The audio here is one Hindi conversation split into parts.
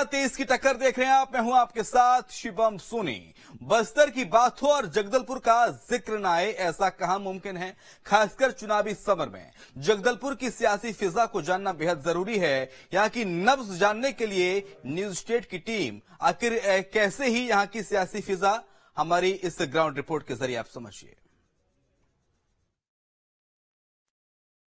23 की टक्कर देख रहे हैं आप। मैं हूं आपके साथ शिवम सोनी। बस्तर की बात हो और जगदलपुर का जिक्र न आए, ऐसा कहां मुमकिन है, खासकर चुनावी समर में। जगदलपुर की सियासी फिजा को जानना बेहद जरूरी है। यहां की नब्ज जानने के लिए न्यूज स्टेट की टीम आखिर कैसे ही यहां की सियासी फिजा, हमारी इस ग्राउंड रिपोर्ट के जरिए आप समझिए।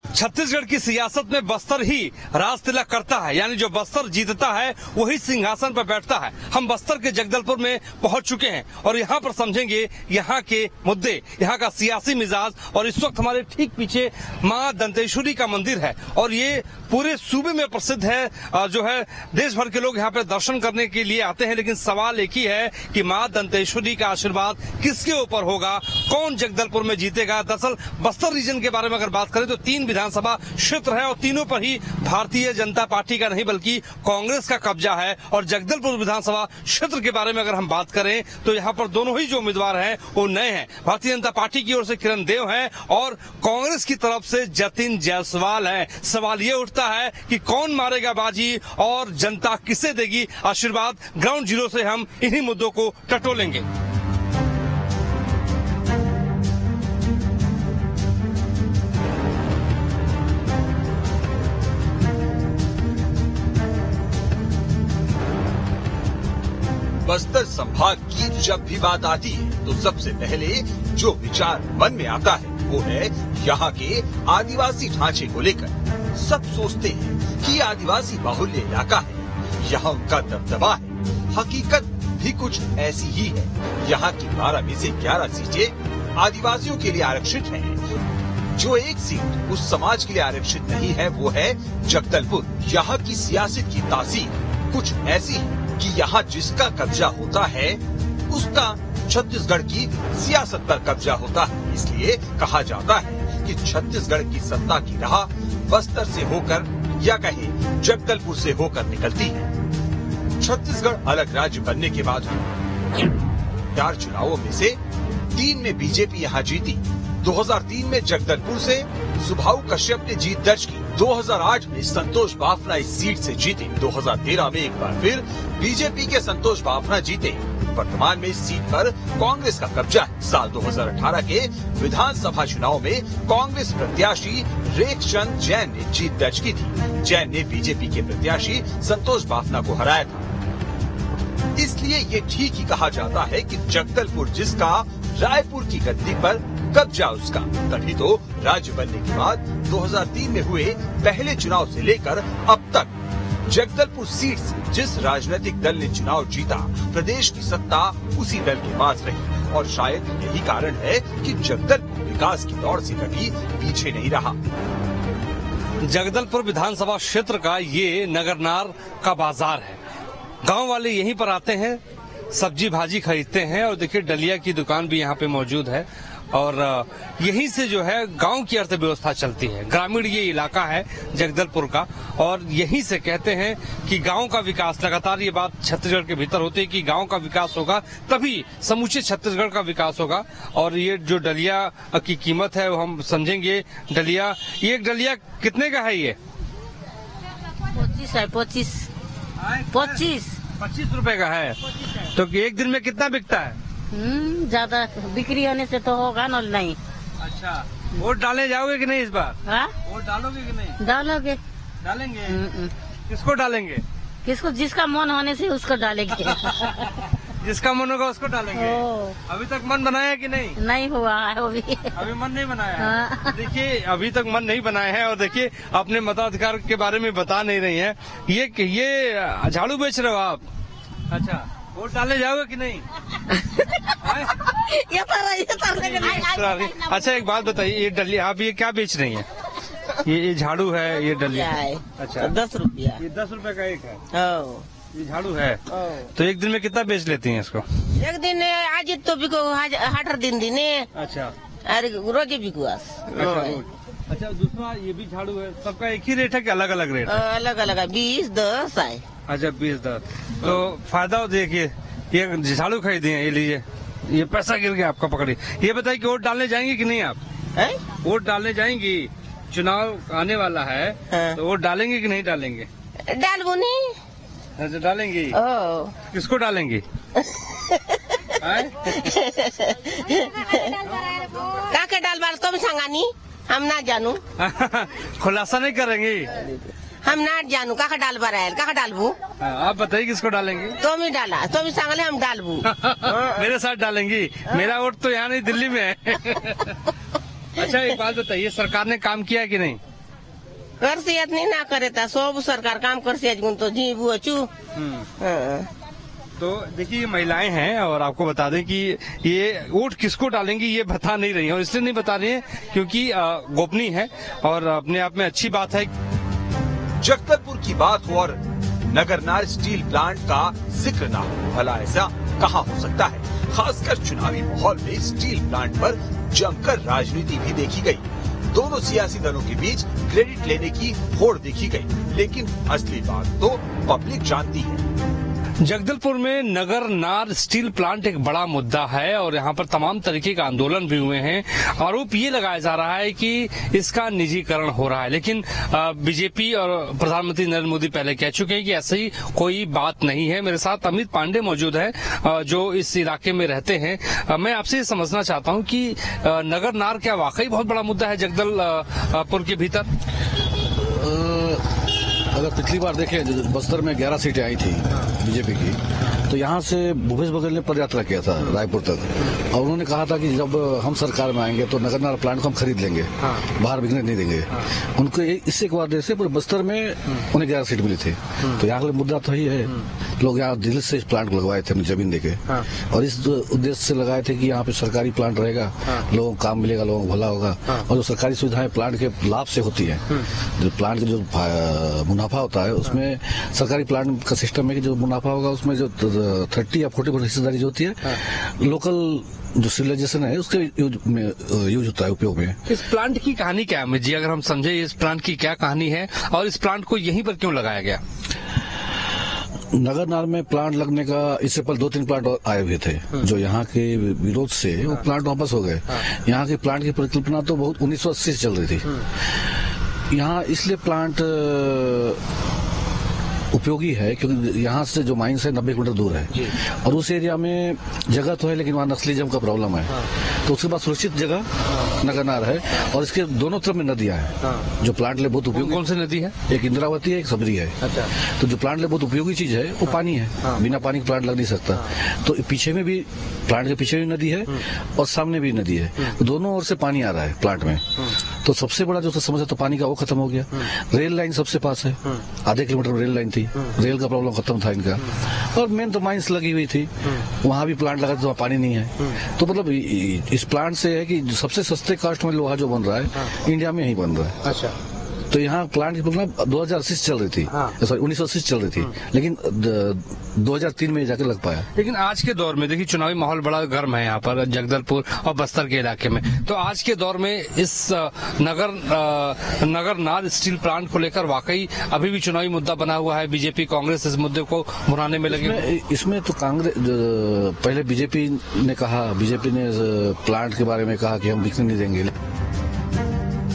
छत्तीसगढ़ की सियासत में बस्तर ही राज तिलक करता है, यानी जो बस्तर जीतता है वही सिंहासन पर बैठता है। हम बस्तर के जगदलपुर में पहुंच चुके हैं और यहां पर समझेंगे यहां के मुद्दे, यहां का सियासी मिजाज। और इस वक्त हमारे ठीक पीछे मां दंतेश्वरी का मंदिर है और ये पूरे सूबे में प्रसिद्ध है। जो है देश भर के लोग यहाँ पे दर्शन करने के लिए आते हैं, लेकिन सवाल एक ही है कि मां दंतेश्वरी का आशीर्वाद किसके ऊपर होगा, कौन जगदलपुर में जीतेगा। दरअसल बस्तर रीजन के बारे में अगर बात करें तो 3 विधानसभा क्षेत्र है और तीनों पर ही भारतीय जनता पार्टी का नहीं बल्कि कांग्रेस का कब्जा है। और जगदलपुर विधानसभा क्षेत्र के बारे में अगर हम बात करें तो यहाँ पर दोनों ही जो उम्मीदवार हैं वो नए हैं। भारतीय जनता पार्टी की ओर से किरण देव हैं और कांग्रेस की तरफ से जतिन जायसवाल हैं। सवाल ये उठता है कि कौन मारेगा बाजी और जनता किसे देगी आशीर्वाद। ग्राउंड जीरो से हम इन्हीं मुद्दों को टटोलेंगे। बस्तर संभाग की जब भी बात आती है तो सबसे पहले जो विचार मन में आता है वो है यहाँ के आदिवासी ढांचे को लेकर। सब सोचते हैं कि आदिवासी बाहुल्य इलाका है, यहाँ उनका दबदबा है। हकीकत भी कुछ ऐसी ही है। यहाँ की 12 में से 11 सीटें आदिवासियों के लिए आरक्षित हैं। जो एक सीट उस समाज के लिए आरक्षित नहीं है वो है जगदलपुर। यहाँ की सियासत की तासीर कुछ ऐसी है कि यहाँ जिसका कब्जा होता है उसका छत्तीसगढ़ की सियासत पर कब्जा होता है। इसलिए कहा जाता है कि छत्तीसगढ़ की सत्ता की राह बस्तर से होकर या कहे जगदलपुर से होकर निकलती है। छत्तीसगढ़ अलग राज्य बनने के बाद 4 चुनावों में से 3 में बीजेपी यहाँ जीती। 2003 में जगदलपुर से सुभाऊ कश्यप ने जीत दर्ज की। 2008 में संतोष बाफना इस सीट से जीते। 2013 में एक बार फिर बीजेपी के संतोष बाफना जीते। वर्तमान में इस सीट पर कांग्रेस का कब्जा है। साल 2018 के विधानसभा चुनाव में कांग्रेस प्रत्याशी रेखचंद जैन ने जीत दर्ज की थी। जैन ने बीजेपी के प्रत्याशी संतोष बाफना को हराया था। इसलिए ये ठीक ही कहा जाता है कि जगदलपुर जिसका रायपुर की गद्दी पर कब्जा उसका। तभी तो राज्य बनने के बाद 2003 में हुए पहले चुनाव से लेकर अब तक जगदलपुर सीट से जिस राजनीतिक दल ने चुनाव जीता, प्रदेश की सत्ता उसी दल के पास रही। और शायद यही कारण है कि जगदलपुर विकास की दौड़ से कभी पीछे नहीं रहा। जगदलपुर विधानसभा क्षेत्र का ये नगरनार का बाजार है। गांव वाले यहीं पर आते हैं, सब्जी भाजी खरीदते हैं और देखिए डलिया की दुकान भी यहाँ पे मौजूद है। और यहीं से जो है गांव की अर्थव्यवस्था चलती है। ग्रामीण ये इलाका है जगदलपुर का और यहीं से कहते हैं कि गांव का विकास, लगातार ये बात छत्तीसगढ़ के भीतर होती है कि गांव का विकास होगा तभी समूचे छत्तीसगढ़ का विकास होगा। और ये जो डलिया की कीमत है वो हम समझेंगे। डलिया, ये एक डलिया कितने का है? ये 25 रुपए का है। तो एक दिन में कितना बिकता है? ज्यादा बिक्री होने से तो होगा ना। नहीं। अच्छा, वोट डालने जाओगे कि नहीं इस बार? वोट डालोगे कि नहीं? डालेंगे। किसको डालेंगे? किसको, जिसका मन होने से उसको डालेंगे। जिसका मन होगा उसको डालेंगे। अभी तक मन बनाया कि नहीं? नहीं हुआ है अभी मन नहीं बनाया। देखिए अभी तक मन नहीं बनाया है और देखिए अपने मताधिकार के बारे में बता नहीं रही है। ये झाड़ू बेच रहे हो आप? अच्छा, वोट डालने जाओगे कि नहीं? अच्छा एक बात बताइए, ये डलिया आप ये क्या बेच रही हैं? ये झाड़ू है, ये डलिया है। अच्छा, 10 रुपया। ये 10 रुपए का एक है। ये झाड़ू है। तो एक दिन में कितना बेच लेती हैं इसको? एक दिन आज तो बिको 8 दिन। अच्छा, अरे रोज बिको। अच्छा, दूसरा ये भी झाड़ू है, सबका एक ही रेट है कि अलग अलग रेट है? अलग अलग है, 20, 10 है। अच्छा, 20, 10। तो फायदा हो, देखिए ये झाड़ू खरीदी है, ये लीजिए, ये पैसा गिर गया आपका, पकड़िए। ये बताइए कि वोट डालने जाएंगी कि नहीं आप? वोट डालने जाएंगी? चुनाव आने वाला है तो वोट डालेंगे कि नहीं डालेंगे? डालबो नहीं। अच्छा, डालेंगी? ओ किसको डालेंगी? काके डाल बार तुम सांगानी हम ना जानू खुलासा नहीं करेंगी? हम ना जानू काका डाल बार आयल काका डालबू आप बताइए किसको डालेंगी? तुम ही डाला तुम ही सांगले हम डालबू मेरे साथ डालेंगी? मेरा वोट तो यहाँ नहीं दिल्ली में है। अच्छा, एक बात बताइए, सरकार ने काम किया कि नहीं? कर सियत नहीं ना करे था सब सरकार काम कर सियत गुन तो जी बुआ चू। तो देखिए, ये महिलाएं हैं और आपको बता दें कि ये वोट किसको डालेंगी ये बता नहीं रही है, और इसलिए नहीं बता रही है क्योंकि गोपनीय है और अपने आप में अच्छी बात है। जगदलपुर की बात हो और नगरनार स्टील प्लांट का जिक्र ना हो, भला ऐसा कहाँ हो सकता है? खासकर चुनावी माहौल में स्टील प्लांट पर जमकर राजनीति भी देखी गई। दोनों सियासी दलों के बीच क्रेडिट लेने की होड़ देखी गई, लेकिन असली बात तो पब्लिक जानती है। जगदलपुर में नगर नार स्टील प्लांट एक बड़ा मुद्दा है और यहाँ पर तमाम तरीके का आंदोलन भी हुए हैं। आरोप ये लगाया जा रहा है कि इसका निजीकरण हो रहा है, लेकिन बीजेपी और प्रधानमंत्री नरेंद्र मोदी पहले कह चुके हैं कि ऐसी कोई बात नहीं है। मेरे साथ अमित पांडे मौजूद है जो इस इलाके में रहते हैं। मैं आपसे ये समझना चाहता हूँ कि नगर नार क्या वाकई बहुत बड़ा मुद्दा है जगदलपुर के भीतर? अगर पिछली बार देखें बस्तर में 11 सीटें आई थी बीजेपी की, तो यहाँ से भूपेश बघेल ने पदयात्रा किया था रायपुर तक और उन्होंने कहा था कि जब हम सरकार में आएंगे तो नगरनार प्लांट को हम खरीद लेंगे, बाहर बिकने नहीं देंगे। उनको इससे एक बार से पूरे बस्तर में उन्हें 11 सीट मिली थी। तो यहाँ का मुद्दा तो ही है, लोग यहाँ दिल्ली से इस प्लांट को लगवाए थे अपनी जमीन देके और इस उद्देश्य से लगाए थे कि यहाँ पे सरकारी प्लांट रहेगा, लोगों को काम मिलेगा, लोगों को भला होगा और जो सरकारी सुविधाएं प्लांट के लाभ से होती है, जो प्लांट का जो मुनाफा होता है उसमें सरकारी प्लांट का सिस्टम है कि जो मुनाफा होगा उसमें जो 30 या 40% हिस्सेदारी जो होती है लोकल जो सिविलाइजेशन है उसके यूज होता है, उपयोग में। इस प्लांट की कहानी क्या है जी, अगर हम समझे इस प्लांट की क्या कहानी है और इस प्लांट को यहीं पर क्यों लगाया गया? नगरनार में प्लांट लगने का इससे पहले 2-3 प्लांट आए हुए थे जो यहाँ के विरोध से वो प्लांट वापस हो गए। यहाँ के प्लांट की परिकल्पना तो बहुत 1980 से चल रही थी। यहाँ इसलिए प्लांट उपयोगी है क्योंकि यहाँ से जो माइंस है 90 किलोमीटर दूर है और उस एरिया में जगह तो है लेकिन वहाँ नक्सलिज्म का प्रॉब्लम है। तो उसके बाद सुरक्षित जगह नगरनार है और इसके दोनों तरफ में नदियां हैं जो प्लांट लिए बहुत उपयोगी। कौन सी नदी है? एक इंद्रावती है, एक सबरी है। अच्छा। तो जो प्लांट लिए बहुत उपयोगी चीज है वो पानी है, बिना पानी के प्लांट लग नहीं सकता। तो पीछे में भी प्लांट के पीछे भी नदी है और सामने भी नदी है, तो दोनों ओर से पानी आ रहा है प्लांट में। तो सबसे बड़ा जो समस्या तो पानी का वो खत्म हो गया। रेल लाइन सबसे पास है, आधे किलोमीटर में रेल लाइन थी, रेल का प्रॉब्लम खत्म था इनका। और मेन तो माइंस लगी हुई थी, वहां भी प्लांट लगा तो वहाँ पानी नहीं है। तो मतलब इस प्लांट से है कि सबसे सस्ते कास्ट में लोहा जो बन रहा है इंडिया में ही बन रहा है। अच्छा। तो यहाँ प्लांट की प्रॉब्लम 2080 से चल रही थी, सॉरी 1980 से चल रही थी, लेकिन 2003 में जाके लग पाया। लेकिन आज के दौर में देखिए चुनावी माहौल बड़ा गर्म है यहाँ पर जगदलपुर और बस्तर के इलाके में। तो आज के दौर में इस नगरनार स्टील प्लांट को लेकर वाकई अभी भी चुनावी मुद्दा बना हुआ है। बीजेपी कांग्रेस इस मुद्दे को भुनाने में लगे। इसमें तो कांग्रेस पहले बीजेपी ने प्लांट के बारे में कहा कि हम बिकने नहीं देंगे।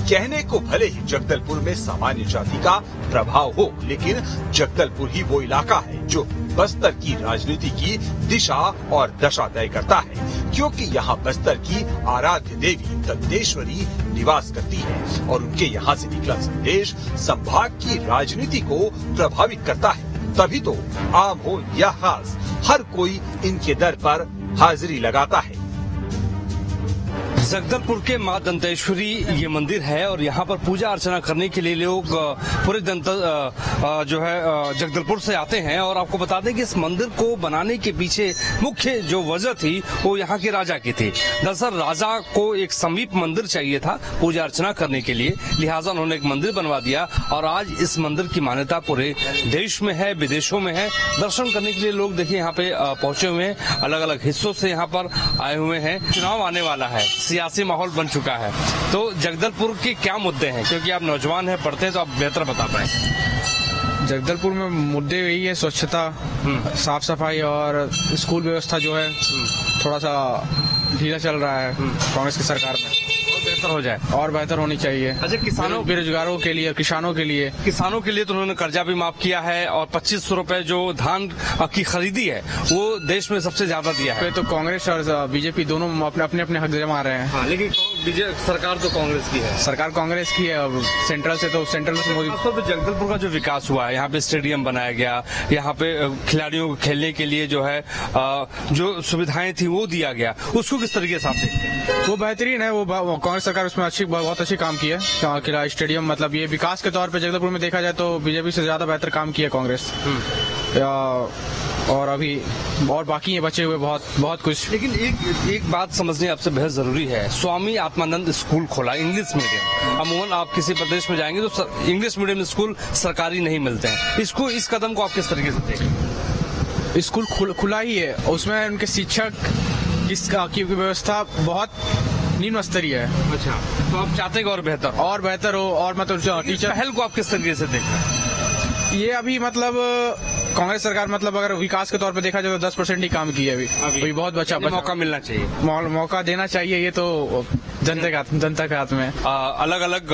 कहने को भले ही जगदलपुर में सामान्य जाति का प्रभाव हो, लेकिन जगदलपुर ही वो इलाका है जो बस्तर की राजनीति की दिशा और दशा तय करता है, क्योंकि यहाँ बस्तर की आराध्य देवी दंतेश्वरी निवास करती है और उनके यहाँ से निकला संदेश संभाग की राजनीति को प्रभावित करता है। तभी तो आम हो या खास, हर कोई इनके दर पर हाजिरी लगाता है। जगदलपुर के मां दंतेश्वरी ये मंदिर है और यहाँ पर पूजा अर्चना करने के लिए लोग पूरे जगदलपुर से आते हैं। और आपको बता दें कि इस मंदिर को बनाने के पीछे मुख्य जो वजह थी वो यहाँ के राजा की थी। दरअसल राजा को एक समीप मंदिर चाहिए था पूजा अर्चना करने के लिए, लिहाजा उन्होंने एक मंदिर बनवा दिया और आज इस मंदिर की मान्यता पूरे देश में है, विदेशों में है। दर्शन करने के लिए लोग देखिए यहाँ पे पहुंचे हुए हैं, अलग अलग हिस्सों से यहाँ पर आए हुए हैं। चुनाव आने वाला है, सियासी माहौल बन चुका है, तो जगदलपुर के क्या मुद्दे हैं? क्योंकि आप नौजवान हैं, पढ़ते हैं, तो आप बेहतर बता पाएं। जगदलपुर में मुद्दे यही है, स्वच्छता, साफ सफाई और स्कूल व्यवस्था जो है थोड़ा सा ढीला चल रहा है कांग्रेस की सरकार में। बेहतर हो जाए, और बेहतर होनी चाहिए। अच्छा, किसानों बेरोजगारों के लिए, किसानों के लिए तो उन्होंने कर्जा भी माफ किया है और 2500 रुपए जो धान की खरीदी है वो देश में सबसे ज्यादा दिया है। तो कांग्रेस और बीजेपी दोनों अपने हक जमा रहे हैं। हाँ, लेकिन सरकार तो कांग्रेस की है। सरकार कांग्रेस की है और सेंट्रल से मोदी। तो जगदलपुर का जो विकास हुआ है, यहाँ पे स्टेडियम बनाया गया, यहाँ पे खिलाड़ियों को खेलने के लिए जो है जो सुविधाएं थी वो दिया गया, उसको किस तरीके से आप देखते हैं? वो बेहतरीन है, वो कांग्रेस सरकार उसमें बहुत अच्छी काम की है। किला स्टेडियम मतलब ये विकास के तौर पे जगदलपुर में देखा जाए तो बीजेपी से ज्यादा बेहतर काम किया कांग्रेस। और अभी और बाकी है बचे हुए बहुत कुछ। लेकिन एक बात समझनी आपसे बेहद जरूरी है। स्वामी आत्मानंद स्कूल खोला, इंग्लिश मीडियम। अमूमन आप किसी प्रदेश में जाएंगे तो इंग्लिश मीडियम स्कूल सरकारी नहीं मिलते हैं। इस कदम को आप किस तरीके से देखें? स्कूल खुला ही है, उसमें उनके शिक्षक की व्यवस्था बहुत निम्न स्तरीय है। अच्छा, तो आप चाहते हैं और बेहतर हो और मतलब टीचर पहल को आप किस तरीके से देख रहे हैं? ये अभी मतलब कांग्रेस सरकार मतलब अगर विकास के तौर पे देखा जाए तो 10% ही काम किया अभी बहुत बचा मौका मिलना चाहिए, मौका देना चाहिए। ये तो जनता के हाथ में। अलग अलग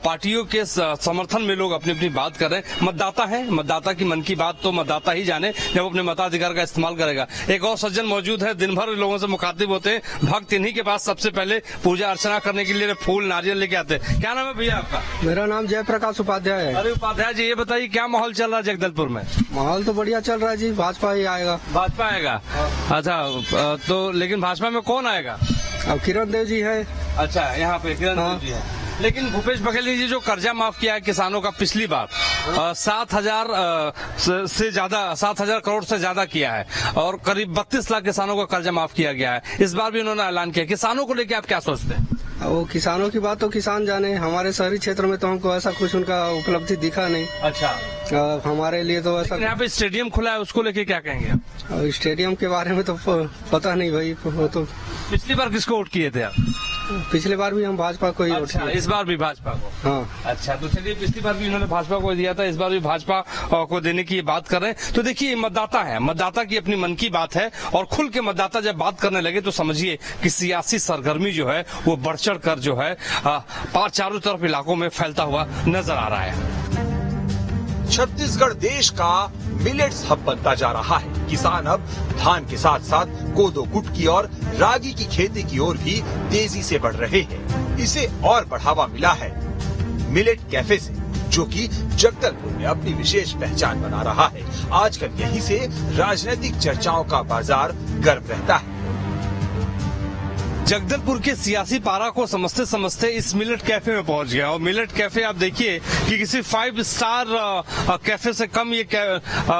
पार्टियों के समर्थन में लोग अपनी अपनी बात कर रहे हैं। मतदाता है, मतदाता की मन की बात तो मतदाता ही जाने जब अपने मताधिकार का इस्तेमाल करेगा। एक और सज्जन मौजूद है, दिन भर लोगों से मुखातिब होते हैं, भक्त इन्हीं के पास सबसे पहले पूजा अर्चना करने के लिए फूल नारियल लेके आते हैं। क्या नाम है भैया आपका? मेरा नाम जयप्रकाश उपाध्याय है। अरे उपाध्याय जी, ये बताइए क्या माहौल चल रहा है जगदलपुर में? माहौल तो बढ़िया चल रहा है जी, भाजपा ही आएगा। भाजपा आएगा? अच्छा, तो लेकिन भाजपा में कौन आएगा? अब किरण देव जी है। अच्छा, यहाँ पे किरण देव जी है। लेकिन भूपेश बघेल जी जो कर्जा माफ किया है किसानों का पिछली बार 7,000 से ज्यादा 7,000 करोड़ से ज्यादा किया है और करीब 32 लाख किसानों का कर्जा माफ किया गया है। इस बार भी उन्होंने ऐलान किया। किसानों को लेकर आप क्या सोचते हैं? वो किसानों की बात तो किसान जाने, हमारे शहरी क्षेत्र में तो हमको ऐसा कुछ उनका उपलब्धि दिखा नहीं। अच्छा, हमारे लिए तो ऐसा। यहाँ पे स्टेडियम खुला है, उसको लेके क्या कहेंगे आप? स्टेडियम के बारे में तो पता नहीं भाई, वो तो। पिछली बार किसको वोट किए थे आप? पिछले बार भी हम भाजपा को ही वोट किए। इस बार भी भाजपा को? हाँ। अच्छा, तो चलिए, पिछली बार भी इन्होंने भाजपा को दिया था, इस बार भी भाजपा को देने की बात कर रहे हैं। तो देखिए, मतदाता है, मतदाता की अपनी मन की बात है और खुल के मतदाता जब बात करने लगे तो समझिए कि सियासी सरगर्मी जो है वो बढ़ चढ़ कर जो है चारों तरफ इलाकों में फैलता हुआ नजर आ रहा है। छत्तीसगढ़ देश का मिलेट्स हब बनता जा रहा है। किसान अब धान के साथ साथ कोदो, कुटकी और रागी की खेती की ओर भी तेजी से बढ़ रहे हैं। इसे और बढ़ावा मिला है मिलेट कैफे से, जो कि जगदलपुर में अपनी विशेष पहचान बना रहा है। आजकल यहीं से राजनीतिक चर्चाओं का बाजार गर्म रहता है। जगदलपुर के सियासी पारा को समझते समझते इस मिलेट कैफे में पहुंच गया और मिलेट कैफे आप देखिए कि किसी 5 स्टार कैफे से कम ये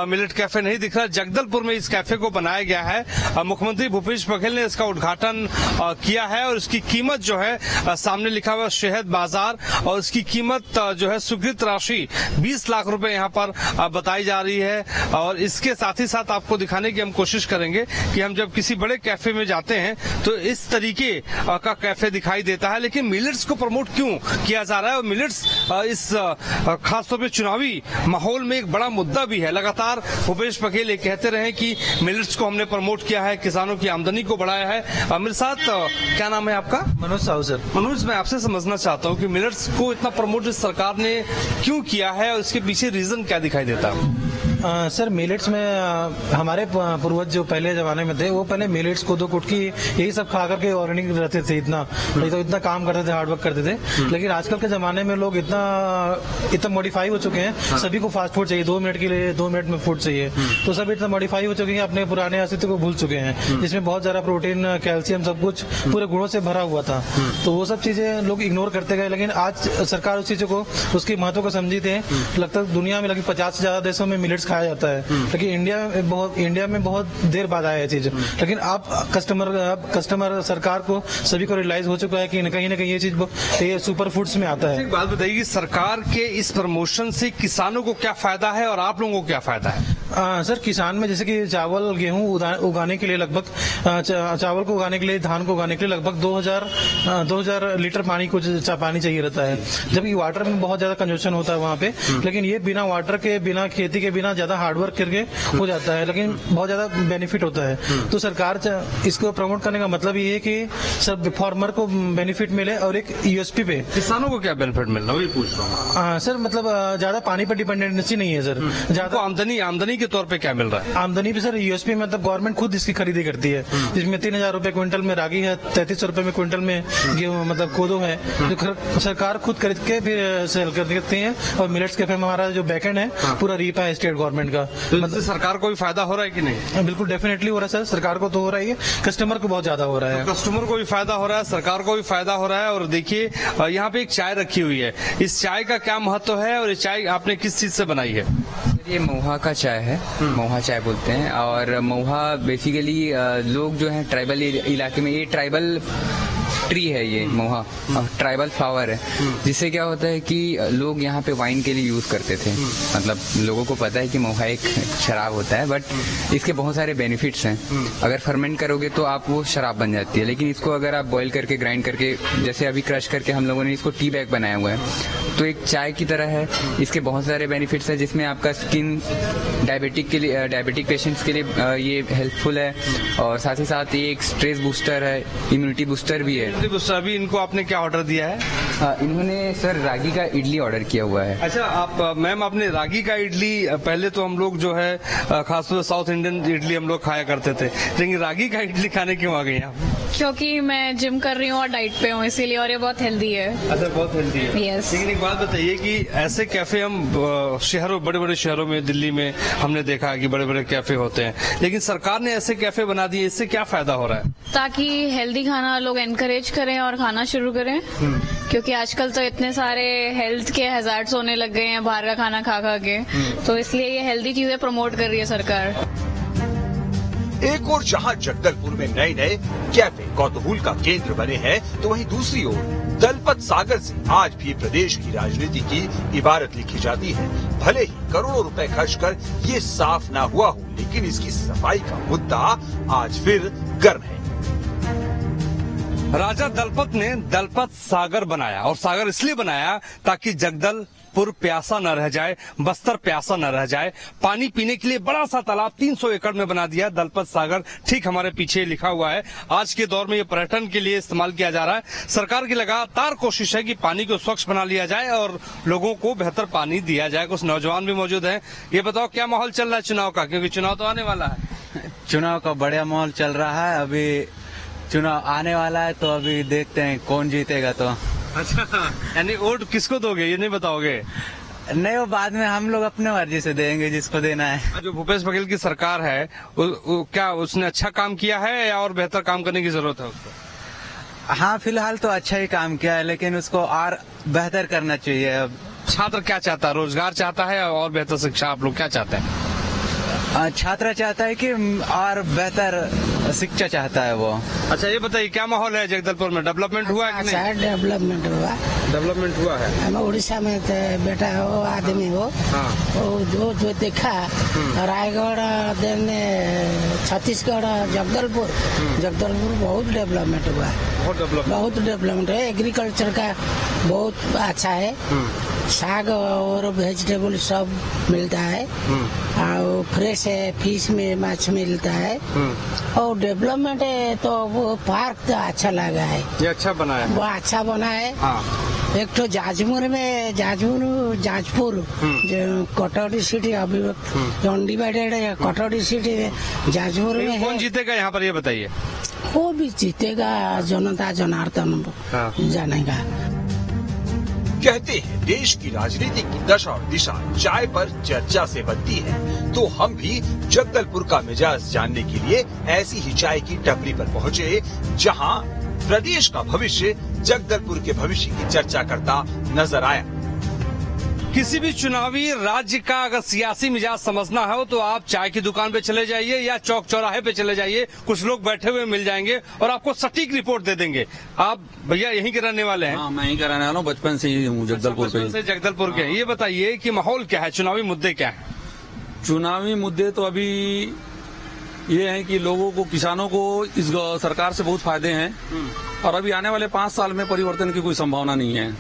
मिलेट कैफे नहीं दिख रहा। जगदलपुर में इस कैफे को बनाया गया है। मुख्यमंत्री भूपेश बघेल ने इसका उद्घाटन किया है और इसकी कीमत जो है सामने लिखा हुआ शहद बाजार और इसकी कीमत जो है स्वीकृत राशि 20 लाख रुपए यहाँ पर बताई जा रही है। और इसके साथ ही साथ आपको दिखाने की हम कोशिश करेंगे कि हम जब किसी बड़े कैफे में जाते हैं तो इस तरीके का कैफे दिखाई देता है, लेकिन मिलेट्स को प्रमोट क्यों किया जा रहा है? और मिलेट्स इस खासतौर पे चुनावी माहौल में एक बड़ा मुद्दा भी है। लगातार भूपेश बघेल ये कहते रहे कि मिलेट्स को हमने प्रमोट किया है, किसानों की आमदनी को बढ़ाया है। मेरे साथ क्या नाम है आपका? मनोज साहू सर। मनोज, मैं आपसे समझना चाहता हूँ कि मिलेट्स को इतना प्रमोट इस सरकार ने क्यों किया है और इसके पीछे रीजन क्या दिखाई देता है? सर, मिलेट्स में हमारे पूर्वज जो पहले जमाने में थे वो पहले मिलेट्स, कोदो, कुटकी यही सब खा करके अर्निंग रहते थे। इतना काम करते थे, हार्डवर्क करते थे। लेकिन आजकल के जमाने में लोग इतना मॉडिफाई हो चुके हैं, सभी को फास्ट फूड चाहिए, 2 मिनट के लिए 2 मिनट में फूड चाहिए। तो सब इतना मॉडिफाई हो चुके हैं, अपने पुराने अस्तित्व को भूल चुके हैं, जिसमें बहुत ज्यादा प्रोटीन, कैल्शियम सब कुछ पूरे गुणों से भरा हुआ था। तो वो सब चीजें लोग इग्नोर करते गए। लेकिन आज सरकार उस चीजों को, उसकी महत्व को समझी थे। लगता है दुनिया में लगभग 50 से ज्यादा देशों में मिलेट्स खाया जाता है, लेकिन इंडिया में बहुत देर बाद आया है चीज। लेकिन अब कस्टमर सरकार को सभी को रियलाइज हो चुका है कि कहीं ना कहीं ये चीज ये सुपर फूड्स में आता है। एक बात बताइए, सरकार के इस प्रमोशन से किसानों को क्या फायदा है और आप लोगों को क्या फायदा है? सर किसान में जैसे कि चावल गेहूं उगाने के लिए लगभग चावल को उगाने के लिए, धान को उगाने के लिए लगभग 2000 लीटर पानी चाहिए रहता है, जबकि वाटर में बहुत ज्यादा कंजप्शन होता है वहाँ पे। लेकिन ये बिना वाटर के, बिना खेती के, बिना ज्यादा हार्डवर्क करके हो जाता है, लेकिन बहुत ज्यादा बेनिफिट होता है। तो सरकार इसको प्रमोट करने का मतलब ये है कि सब फार्मर को बेनिफिट मिले और एक यूएसपी पे। किसानों को क्या बेनिफिट मिल रहा है वही पूछ रहा हूँ। सर मतलब ज्यादा पानी पर डिपेंडेंसी नहीं है सर, ज्यादा आमदनी के तौर पे क्या मिल रहा है? आमदनी पे सर यूएसपी मतलब गवर्नमेंट खुद इसकी खरीदी करती है, जिसमें 3000 रुपए क्विंटल में रागी है, 3300 रुपए में क्विंटल में गेहूं मतलब कोदो है, जो सरकार खुद खरीद के फिर सेल कर देती है। और मिलेट्स कैफे में हमारा जो बैकएंड है पूरा रीपा है स्टेट गवर्नमेंट का। तो मतलब सरकार को भी फायदा हो रहा है कि नहीं? बिल्कुल डेफिनेटली हो रहा है सर, सरकार को तो हो रहा है, कस्टमर को बहुत ज्यादा हो रहा है। तो कस्टमर को भी फायदा हो रहा है, सरकार को भी फायदा हो रहा है। और देखिए यहाँ पे एक चाय रखी हुई है, इस चाय का क्या महत्व है और ये चाय आपने किस चीज से बनाई है? ये महुआ का चाय है, महुआ चाय बोलते हैं। और महुआ बेसिकली लोग जो है ट्राइबल इलाके में, ये ट्राइबल ट्री है ये महुआ, ट्राइबल फ्लावर है, जिससे क्या होता है कि लोग यहाँ पे वाइन के लिए यूज करते थे। मतलब लोगों को पता है कि महुआ एक शराब होता है, बट इसके बहुत सारे बेनिफिट्स हैं। अगर फर्मेंट करोगे तो आप वो शराब बन जाती है, लेकिन इसको अगर आप बॉईल करके, ग्राइंड करके, जैसे अभी क्रश करके हम लोगों ने इसको टी बैग बनाया हुआ है, तो एक चाय की तरह है। इसके बहुत सारे बेनिफिट्स है, जिसमें आपका स्किन डायबिटिक पेशेंट्स के लिए ये हेल्पफुल है, और साथ ही साथ ये एक स्ट्रेस बूस्टर है, इम्यूनिटी बूस्टर भी है। अभी इनको आपने क्या ऑर्डर दिया है? इन्होंने सर रागी का इडली ऑर्डर किया हुआ है। अच्छा, आप मैम आपने रागी का इडली, पहले तो हम लोग जो है खासतौर से साउथ इंडियन इडली हम लोग खाया करते थे, लेकिन रागी का इडली खाने क्यों आ गई आप? क्योंकि मैं जिम कर रही हूँ और डाइट पे हूँ, इसीलिए, और ये बहुत हेल्दी है। अच्छा, बहुत हेल्दी है। यस। लेकिन एक बात बताइए कि ऐसे कैफे हम शहरों, बड़े बड़े शहरों में, दिल्ली में हमने देखा है कि बड़े बड़े कैफे होते हैं, लेकिन सरकार ने ऐसे कैफे बना दिए, इससे क्या फायदा हो रहा है? ताकि हेल्दी खाना लोग एनकरेज करें और खाना शुरू करें, क्योंकि आजकल तो इतने सारे हेल्थ के हैजार्ड्स होने लग गए हैं बाहर का खाना खा खा के, तो इसलिए ये हेल्दी चीजें प्रमोट कर रही है सरकार। एक और जहां जगदलपुर में नए नए कैफे कौतूहल का केंद्र बने हैं, तो वहीं दूसरी ओर दलपत सागर से आज भी प्रदेश की राजनीति की इबारत लिखी जाती है। भले ही करोड़ों रुपए खर्च कर ये साफ ना हुआ हो, लेकिन इसकी सफाई का मुद्दा आज फिर गर्म है। राजा दलपत ने दलपत सागर बनाया, और सागर इसलिए बनाया ताकि जगदलपुर प्यासा न रह जाए, बस्तर प्यासा न रह जाए। पानी पीने के लिए बड़ा सा तालाब 300 एकड़ में बना दिया दलपत सागर, ठीक हमारे पीछे लिखा हुआ है। आज के दौर में ये पर्यटन के लिए इस्तेमाल किया जा रहा है। सरकार की लगातार कोशिश है कि पानी को स्वच्छ बना लिया जाए और लोगों को बेहतर पानी दिया जाए। कुछ नौजवान भी मौजूद हैं। ये बताओ क्या माहौल चल रहा है चुनाव का, क्योंकि चुनाव तो आने वाला है। चुनाव का बढ़िया माहौल चल रहा है, अभी चुनाव आने वाला है, तो अभी देखते हैं कौन जीतेगा। तो अच्छा, यानी वोट किसको दोगे ये नहीं बताओगे? नहीं, वो बाद में हम लोग अपने मर्जी से देंगे जिसको देना है। जो भूपेश बघेल की सरकार है, क्या उसने अच्छा काम किया है या और बेहतर काम करने की जरूरत है उसको? हाँ, फिलहाल तो अच्छा ही काम किया है, लेकिन उसको और बेहतर करना चाहिए। अब छात्र क्या चाहता है? रोजगार चाहता है और बेहतर शिक्षा? आप लोग क्या चाहते हैं? छात्र चाहता है कि और बेहतर शिक्षा चाहता है वो। अच्छा, ये बताइए क्या माहौल है जगदलपुर में? डेवलपमेंट हुआ है कि नहीं? डेवलपमेंट हुआ, डेवलपमेंट हुआ है। हम उड़ीसा में बेटा हो, आदमी हो, वो जो देखा रायगढ़, देन छत्तीसगढ़, जगदलपुर बहुत डेवलपमेंट हुआ है, बहुत डेवलपमेंट है। एग्रीकल्चर का बहुत अच्छा है, साग और वेजिटेबल सब मिलता है, और फ्रेश है, फिश में माछ मिलता है, और डेवलपमेंट है। तो वो पार्क तो अच्छा लगा है, ये अच्छा बना है, वो अच्छा बना है। हाँ। एक तो जाजपुर जो कटौती सिटी, अभी अनडिवाइडेड है, कटौती सिटी जाजपुर में कौन जीतेगा यहाँ पर ये बताइए? वो भी जीतेगा, जनता जनार्दन जानेगा। कहते हैं देश की राजनीति की दशा और दिशा चाय पर चर्चा से बनती है, तो हम भी जगदलपुर का मिजाज जानने के लिए ऐसी ही चाय की टपरी पर पहुँचे, जहां प्रदेश का भविष्य जगदलपुर के भविष्य की चर्चा करता नजर आया। किसी भी चुनावी राज्य का अगर सियासी मिजाज समझना हो तो आप चाय की दुकान पे चले जाइए या चौक चौराहे पे चले जाइए, कुछ लोग बैठे हुए मिल जाएंगे और आपको सटीक रिपोर्ट दे देंगे। आप भैया यहीं के रहने वाले हैं? हाँ, मैं यहीं का रहने वाला हूँ, बचपन से ही हूँ जगदलपुर पे। जगदलपुर के। ये बताइए कि माहौल क्या है, चुनावी मुद्दे क्या है? चुनावी मुद्दे तो अभी ये हैं कि लोगों को, किसानों को इस सरकार से बहुत फायदे हैं और अभी आने वाले 5 साल में परिवर्तन की कोई संभावना नहीं है।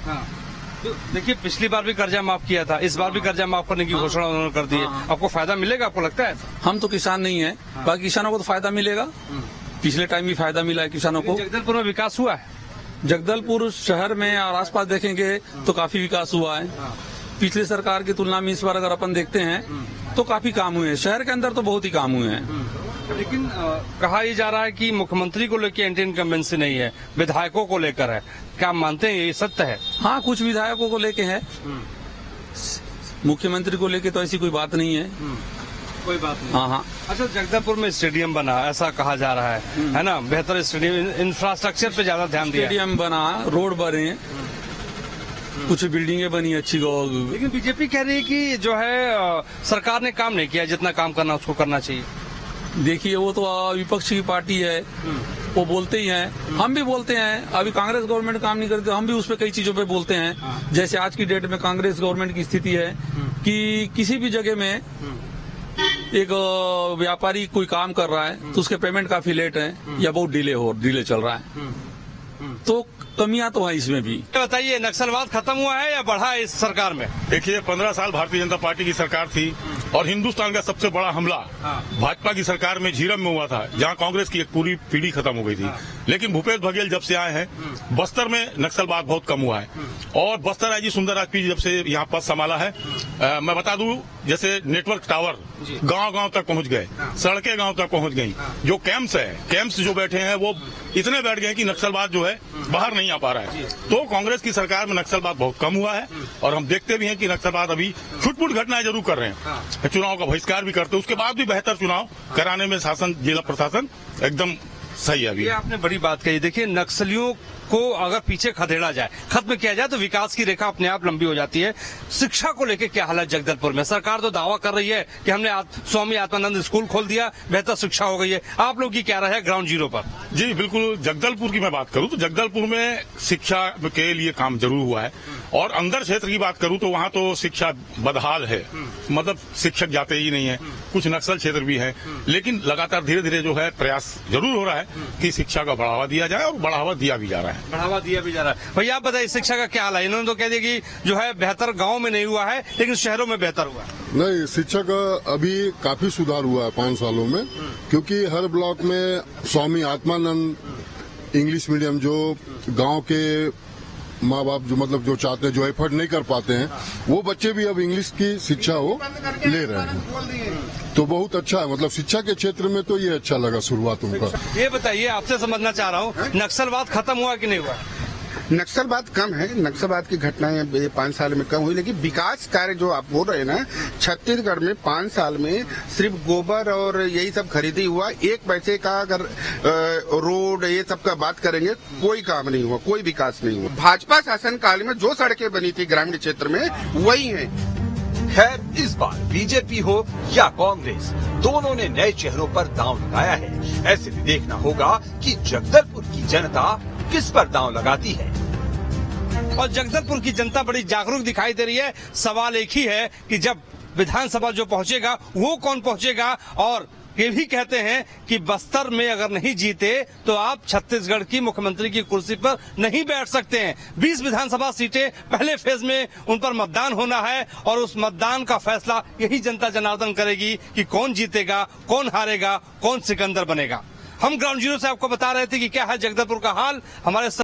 तो देखिए, पिछली बार भी कर्जा माफ किया था, इस बार भी कर्जा माफ करने की घोषणा उन्होंने कर दी है। आपको फायदा मिलेगा, आपको लगता है? हम तो किसान नहीं है, बाकी किसानों को तो फायदा मिलेगा। पिछले टाइम भी फायदा मिला है किसानों को। जगदलपुर में विकास हुआ है? जगदलपुर शहर में और आसपास देखेंगे तो काफी विकास हुआ है। पिछले सरकार की तुलना में इस बार अगर अपन देखते हैं तो काफी काम हुए हैं। शहर के अंदर तो बहुत ही काम हुए हैं। लेकिन कहा यह जा रहा है कि मुख्यमंत्री को लेकर एंटी इनकम्बेंसी नहीं है, विधायकों को लेकर है। क्या आप मानते हैं ये सत्य है? हाँ, कुछ विधायकों को लेके है, मुख्यमंत्री को लेके तो ऐसी कोई बात नहीं है। कोई बात नहीं। हाँ। अच्छा, जगदलपुर में स्टेडियम बना, ऐसा कहा जा रहा है ना? बेहतर स्टेडियम, इंफ्रास्ट्रक्चर पे ज्यादा ध्यान दिया। स्टेडियम बना, रोड बने, कुछ बिल्डिंगें बनी अच्छी। लेकिन बीजेपी कह रही है कि जो है सरकार ने काम नहीं किया, जितना काम करना उसको करना चाहिए। देखिए, वो तो विपक्ष की पार्टी है, वो बोलते ही हैं, हम भी बोलते हैं। अभी कांग्रेस गवर्नमेंट काम नहीं करती, हम भी उस पर कई चीजों पे बोलते हैं। जैसे आज की डेट में कांग्रेस गवर्नमेंट की स्थिति है कि किसी भी जगह में एक व्यापारी कोई काम कर रहा है तो उसके पेमेंट काफी लेट है या बहुत डिले चल रहा है, तो कमियां तो है इसमें भी। बताइए, नक्सलवाद खत्म हुआ है या बढ़ा है इस सरकार में? देखिए, 15 साल भारतीय जनता पार्टी की सरकार थी और हिंदुस्तान का सबसे बड़ा हमला भाजपा की सरकार में झीरम में हुआ था, जहां कांग्रेस की एक पूरी पीढ़ी खत्म हो गई थी। लेकिन भूपेश बघेल जब से आए हैं, बस्तर में नक्सलवाद बहुत कम हुआ है। और बस्तर आईजी सुंदर राजपी जब से यहाँ पद संभाला है, मैं बता दूं, जैसे नेटवर्क टावर गांव-गांव तक पहुंच गए, सड़कें गांव तक पहुंच गई। जो कैंप्स जो बैठे हैं वो इतने बैठ गए कि नक्सलवाद जो है बाहर नहीं आ पा रहा है। तो कांग्रेस की सरकार में नक्सलवाद बहुत कम हुआ है और हम देखते भी हैं कि नक्सलवाद अभी छुटपुट घटनाएं जरूर कर रहे हैं। चुनाव का बहिष्कार भी करते, उसके बाद भी बेहतर चुनाव कराने में शासन, जिला प्रशासन एकदम सही है। अभी ये आपने बड़ी बात कही। देखिए, नक्सलियों को अगर पीछे खदेड़ा जाए, खत्म किया जाए, तो विकास की रेखा अपने आप लंबी हो जाती है। शिक्षा को लेकर क्या हालत जगदलपुर में? सरकार तो दावा कर रही है कि हमने स्वामी आत्मानंद स्कूल खोल दिया, बेहतर शिक्षा हो गई है। आप लोग की क्या राय है ग्राउंड जीरो पर? जी बिल्कुल, जगदलपुर की मैं बात करूं तो जगदलपुर में शिक्षा के लिए काम जरूर हुआ है। और अंदर क्षेत्र की बात करूं तो वहां तो शिक्षा बदहाल है, मतलब शिक्षक जाते ही नहीं है। कुछ नक्सल क्षेत्र भी है, लेकिन लगातार धीरे धीरे जो है प्रयास जरूर हो रहा है कि शिक्षा का बढ़ावा दिया जाए और बढ़ावा दिया भी जा रहा है। भैया आप बताइए, शिक्षा का क्या हाल है? इन्होंने तो कह दिया कि जो है बेहतर गांव में नहीं हुआ है, लेकिन शहरों में बेहतर हुआ है। नहीं, शिक्षा का अभी काफी सुधार हुआ है 5 सालों में, क्योंकि हर ब्लॉक में स्वामी आत्मानंद इंग्लिश मीडियम, जो गांव के माँ बाप जो मतलब जो चाहते हैं, जो एफर्ट नहीं कर पाते हैं, वो बच्चे भी अब इंग्लिश की शिक्षा वो ले रहे हैं। तो बहुत अच्छा है, मतलब शिक्षा के क्षेत्र में तो ये अच्छा लगा शुरुआत उनका। ये बताइए, आपसे समझना चाह रहा हूँ, नक्सलवाद खत्म हुआ कि नहीं हुआ? नक्सलवाद कम है, नक्सलवाद की घटनाएं 5 साल में कम हुई, लेकिन विकास कार्य जो आप बोल रहे हैं ना, छत्तीसगढ़ में 5 साल में सिर्फ गोबर और यही सब खरीदी हुआ। एक पैसे का अगर रोड ये सब का बात करेंगे, कोई काम नहीं हुआ, कोई विकास नहीं हुआ। भाजपा शासन काल में जो सड़कें बनी थी ग्रामीण क्षेत्र में, वही है। खैर, इस बार बीजेपी हो या कांग्रेस, दोनों ने नए चेहरों पर दांव लगाया है। ऐसे भी देखना होगा कि जगदलपुर की जनता किस पर दांव लगाती है। और जगदलपुर की जनता बड़ी जागरूक दिखाई दे रही है। सवाल एक ही है कि जब विधानसभा जो पहुंचेगा वो कौन पहुंचेगा। और ये भी कहते हैं कि बस्तर में अगर नहीं जीते तो आप छत्तीसगढ़ की मुख्यमंत्री की कुर्सी पर नहीं बैठ सकते हैं। 20 विधानसभा सीटें पहले फेज में उन पर मतदान होना है और उस मतदान का फैसला यही जनता जनार्दन करेगी कि कौन जीतेगा, कौन हारेगा, कौन सिकंदर बनेगा। हम ग्राउंड जीरो से आपको बता रहे थे कि क्या है जगदलपुर का हाल। हमारे